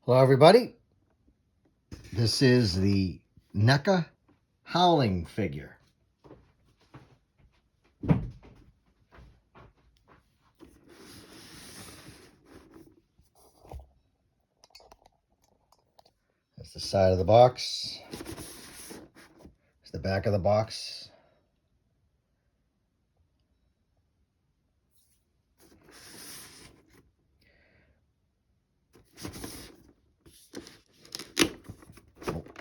Hello everybody, this is the Neca Howling figure. That's the side of the box. It's the back of the box.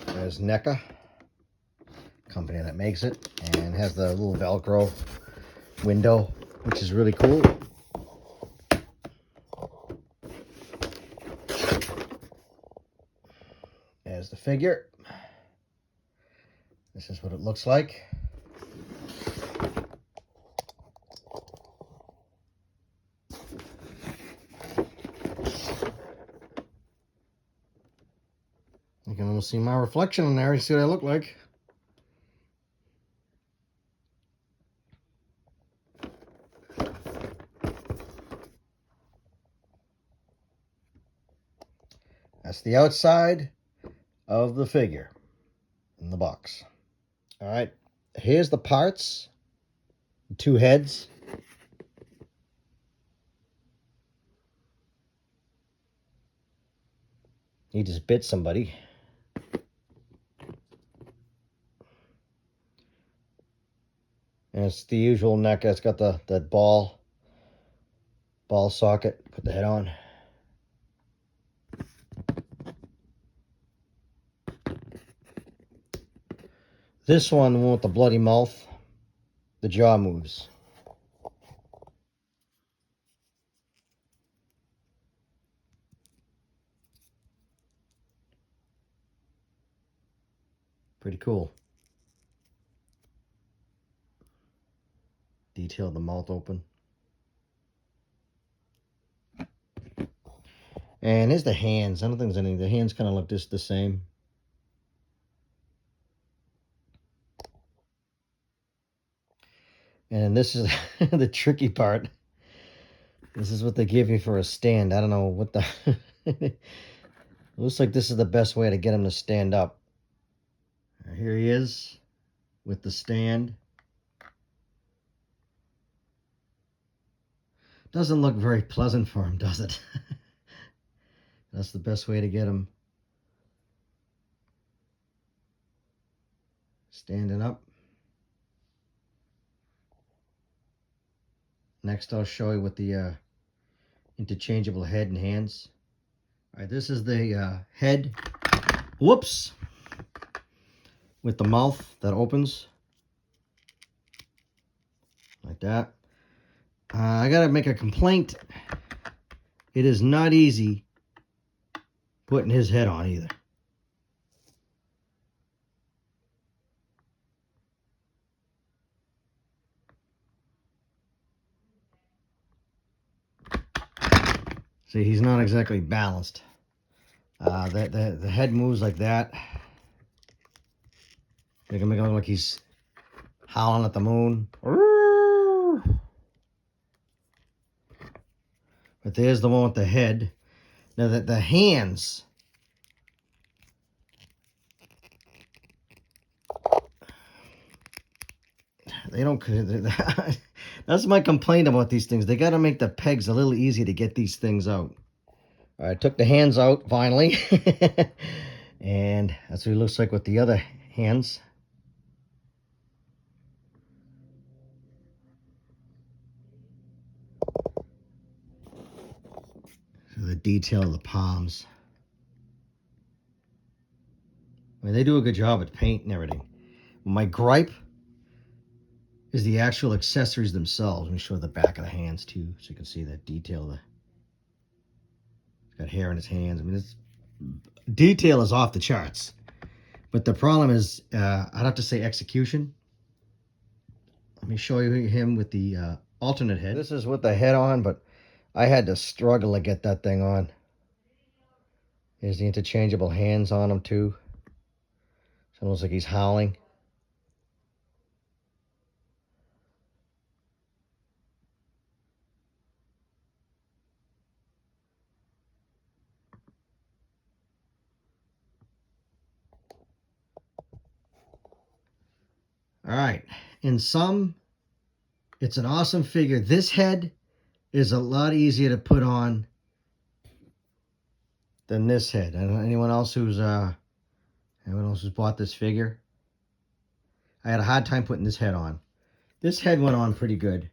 There's Neca, company that makes it, and has the little Velcro window, which is really cool. There's the figure. This is what it looks like. You can almost see my reflection in there. You see what I look like. That's the outside of the figure in the box. All right, here's the parts. 2 heads. He just bit somebody. And it's the usual neck. It's got that ball socket. Put the head on. This one with the bloody mouth, the jaw moves. Pretty cool. Detailed the mouth open. And here's the hands. I don't think there's anything. The hands kind of look just the same. And this is the tricky part. This is what they give you for a stand. I don't know what the... It looks like this is the best way to get him to stand up. Here he is with the stand. Doesn't look very pleasant for him, does it? That's the best way to get him standing up. Next, I'll show you with the interchangeable head and hands. All right, this is the head. Whoops! With the mouth that opens like that. I gotta make a complaint. It is not easy putting his head on either. See, he's not exactly balanced. The head moves like that. They can make it look like he's howling at the moon. But there's the one with the head. Now the hands. They don't. That's my complaint about these things. They got to make the pegs a little easy to get these things out. All right, I took the hands out finally. And that's what it looks like with the other hands. So the detail of the palms. I mean, they do a good job at paint and everything. My gripe is the actual accessories themselves. Let me show the back of the hands too, so you can see that detail. He's got hair in his hands. I mean, this detail is off the charts. But the problem is, I'd have to say execution. Let me show you him with the alternate head. This is with the head on, but I had to struggle to get that thing on. There's the interchangeable hands on him too. So it looks like he's howling. All right. In sum, it's an awesome figure. This head is a lot easier to put on than this head. And anyone else who's bought this figure, I had a hard time putting this head on. This head went on pretty good.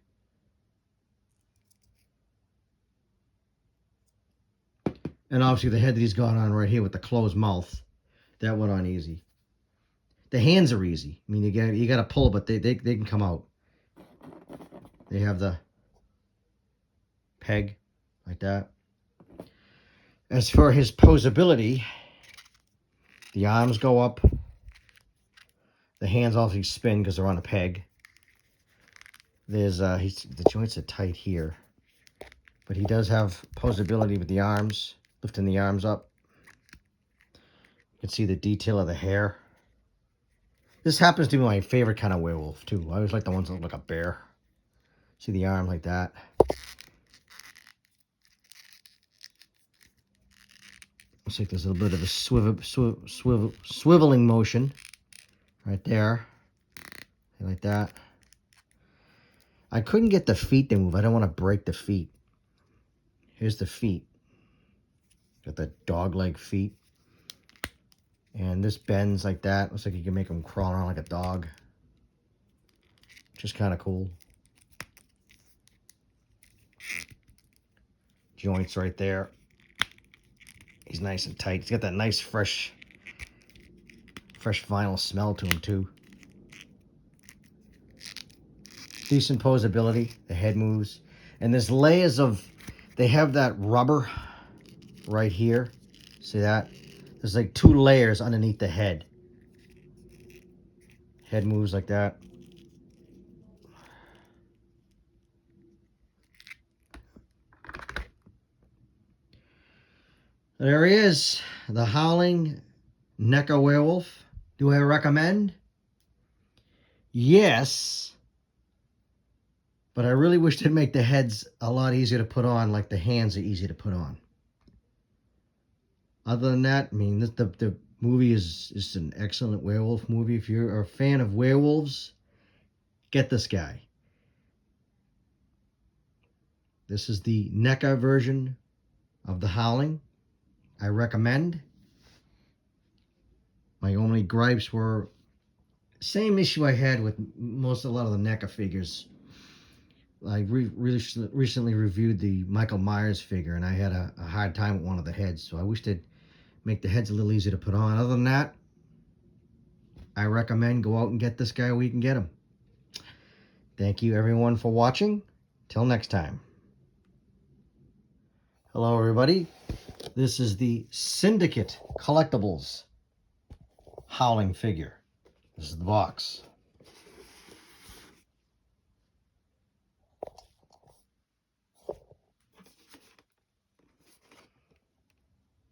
And obviously the head that he's got on right here with the closed mouth, that went on easy. The hands are easy. I mean, you got to pull, but they can come out. They have the peg like that. As for his posability, the arms go up. The hands obviously spin because they're on a peg. There's the joints are tight here, but he does have posability with the arms, lifting the arms up. You can see the detail of the hair. This happens to be my favorite kind of werewolf too. I always like the ones that look like a bear. See the arm like that. Looks like there's a little bit of a swiveling motion right there. Like that. I couldn't get the feet to move. I don't want to break the feet. Here's the feet. Got the dog-leg feet. And this bends like that. Looks like you can make them crawl around like a dog. Which is kind of cool. Joints right there. He's nice and tight. He's got that nice fresh vinyl smell to him too. Decent posability. The head moves. And there's layers of, they have that rubber right here. See that? There's like 2 layers underneath the head. Head moves like that. There he is. The Howling Neca werewolf. Do I recommend? Yes. But I really wish they'd make the heads a lot easier to put on, like the hands are easy to put on. Other than that, I mean, the movie is an excellent werewolf movie. If you're a fan of werewolves, get this guy. This is the Neca version of the Howling. I recommend. My only gripes were same issue I had with a lot of the Neca figures. I recently reviewed the Michael Myers figure, and I had a hard time with one of the heads, so I wish they'd make the heads a little easier to put on. Other than that, I recommend go out and get this guy where you can get him. Thank you, everyone, for watching. Till next time. Hello, everybody. This is the Syndicate Collectibles Howling figure. This is the box.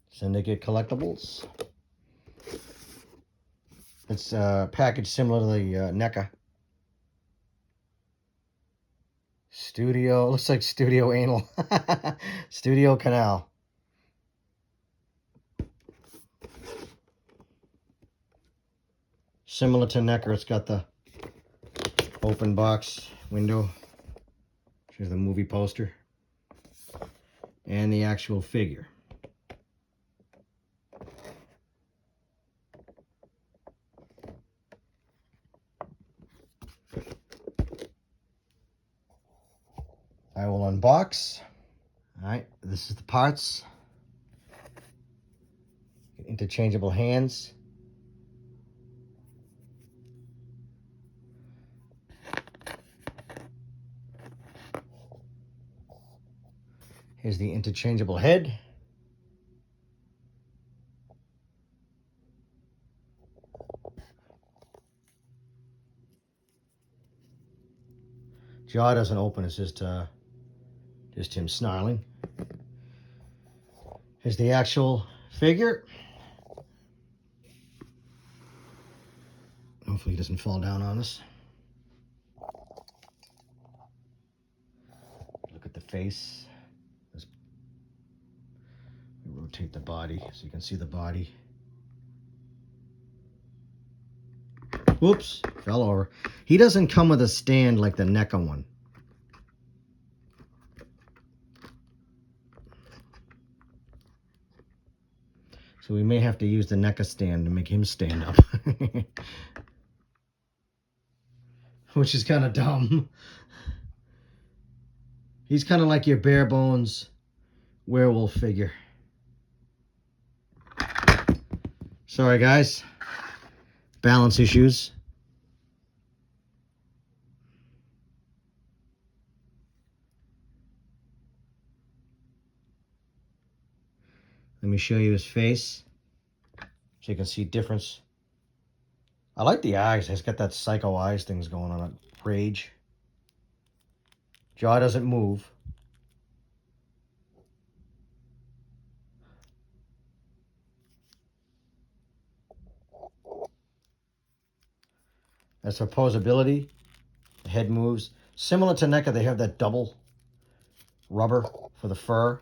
Syndicate Collectibles. It's packaged similar to the NECA. Studio, looks like Studio Anal. Studio Canal. Similar to NECA, it's got the open box window. Here's the movie poster. And the actual figure. I will unbox. All right, this is the parts. Interchangeable hands. Here's the interchangeable head. Jaw doesn't open, it's just him snarling. Here's the actual figure. Hopefully he doesn't fall down on us. Look at the face. Let's rotate the body so you can see the body. Whoops. Fell over. He doesn't come with a stand like the Neca one. So we may have to use the Neca stand to make him stand up. Which is kind of dumb. He's kind of like your bare bones werewolf figure. Sorry, guys. Balance issues. Let me show you his face so you can see difference. I like the eyes. He's got that psycho eyes things going on. Rage. Jaw doesn't move. That's opposability. The head moves. Similar to Neca, they have that double rubber for the fur.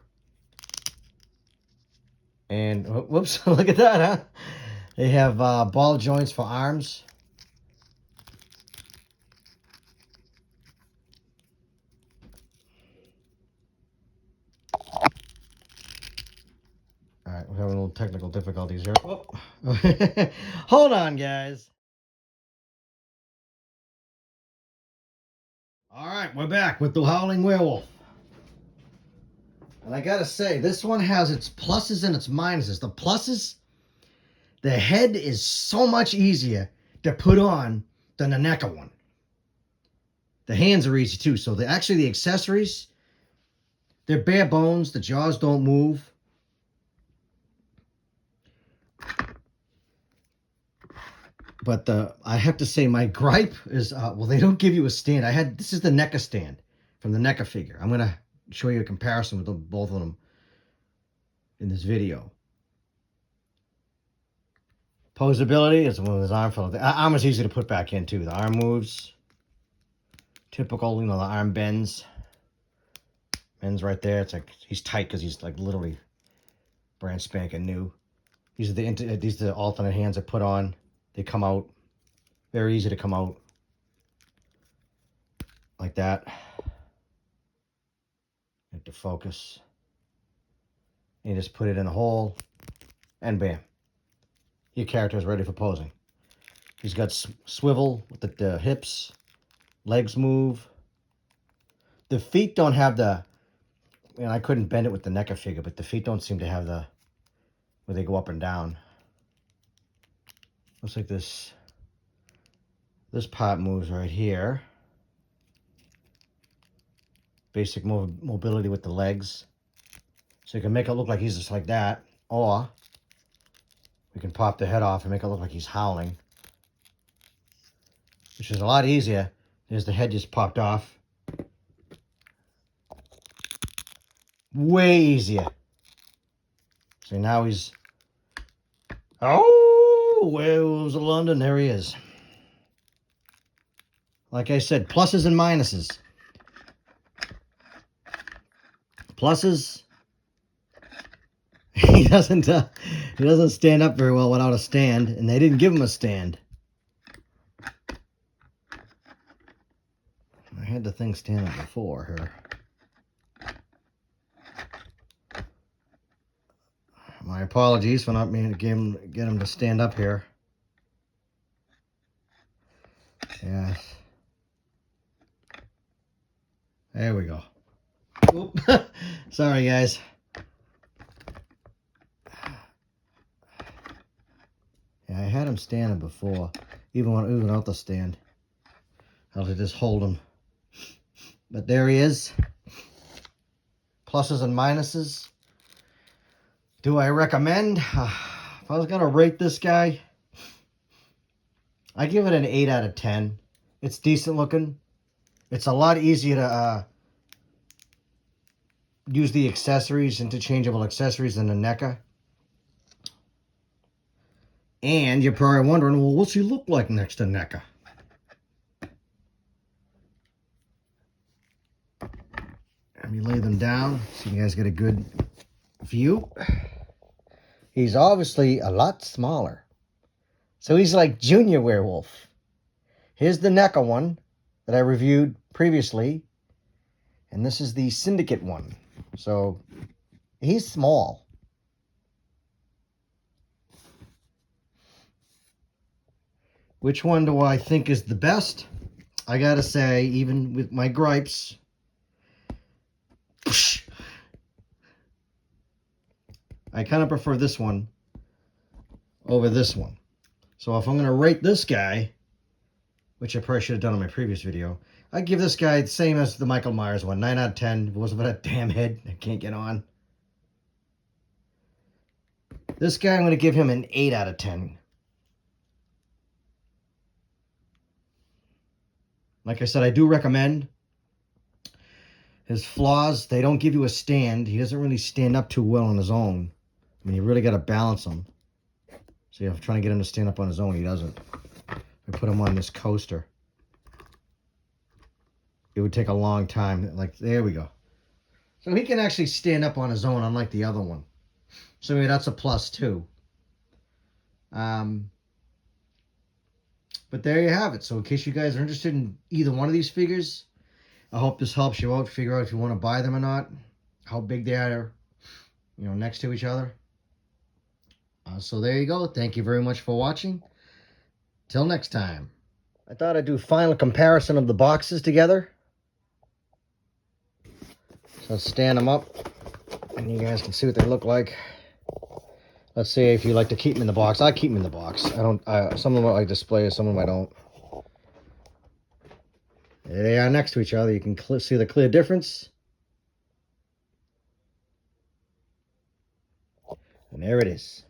And, whoops, look at that, huh? They have ball joints for arms. All right, we're having a little technical difficulties here. Oh. Hold on, guys. All right, we're back with the Howling Werewolf. And I gotta say, this one has its pluses and its minuses. The pluses, the head is so much easier to put on than the Neca one. The hands are easy too. So actually the accessories, they're bare bones. The jaws don't move. But I have to say my gripe is, well, they don't give you a stand. This is the Neca stand from the Neca figure. I'm going to show you a comparison with both of them in this video. Posability is one of his arm fell. The arm is easy to put back in too. The arm moves. Typical, the arm bends. Bends right there. It's like he's tight because he's like literally brand spanking new. These are the alternate hands I put on. They come out. Very easy to come out. Like that. Have to focus. And you just put it in a hole. And bam. Your character is ready for posing. He's got swivel with the hips. Legs move. The feet don't have the... I couldn't bend it with the Neca figure, but the feet don't seem to have the... where they go up and down. Looks like this part moves right here. Basic mobility with the legs. So you can make it look like he's just like that. Or we can pop the head off and make it look like he's howling. Which is a lot easier. There's the head just popped off. Way easier. So now he's... Oh! Werewolves of London, there he is. Like I said, pluses and minuses. Pluses, he doesn't stand up very well without a stand, and they didn't give him a stand. I had the thing stand up before here. My apologies for not being able to get him to stand up here. Yes. There we go. Oop. Sorry, guys. Yeah, I had him standing before, even without the stand. I'll just hold him. But there he is. Pluses and minuses. Do I recommend? If I was going to rate this guy, I give it an 8 out of 10. It's decent looking. It's a lot easier to use the accessories, interchangeable accessories, than the Neca. And you're probably wondering, well, what's he look like next to Neca? Let me lay them down so you guys get a good view. He's obviously a lot smaller. So he's like Junior Werewolf. Here's the Neca one that I reviewed previously. And this is the Syndicate one. So he's small. Which one do I think is the best? I gotta say, even with my gripes, I kind of prefer this one over this one. So if I'm going to rate this guy, which I probably should have done in my previous video, I'd give this guy the same as the Michael Myers one, 9 out of 10. If it wasn't for that damn head, I can't get on. This guy, I'm going to give him an 8 out of 10. Like I said, I do recommend. His flaws, they don't give you a stand. He doesn't really stand up too well on his own. I mean, you really got to balance him. So if I'm trying to get him to stand up on his own, he doesn't. I put him on this coaster. It would take a long time. Like, there we go. So he can actually stand up on his own, unlike the other one. So maybe that's a plus too. But there you have it. So in case you guys are interested in either one of these figures, I hope this helps you out. Figure out if you want to buy them or not. How big they are, you know, next to each other. So there you go. Thank you very much for watching. Till next time. I thought I'd do a final comparison of the boxes together. So let's stand them up, and you guys can see what they look like. Let's see if you like to keep them in the box. I keep them in the box. I don't. Some of them I display, some of them I don't. There they are next to each other. You can see the clear difference. And there it is.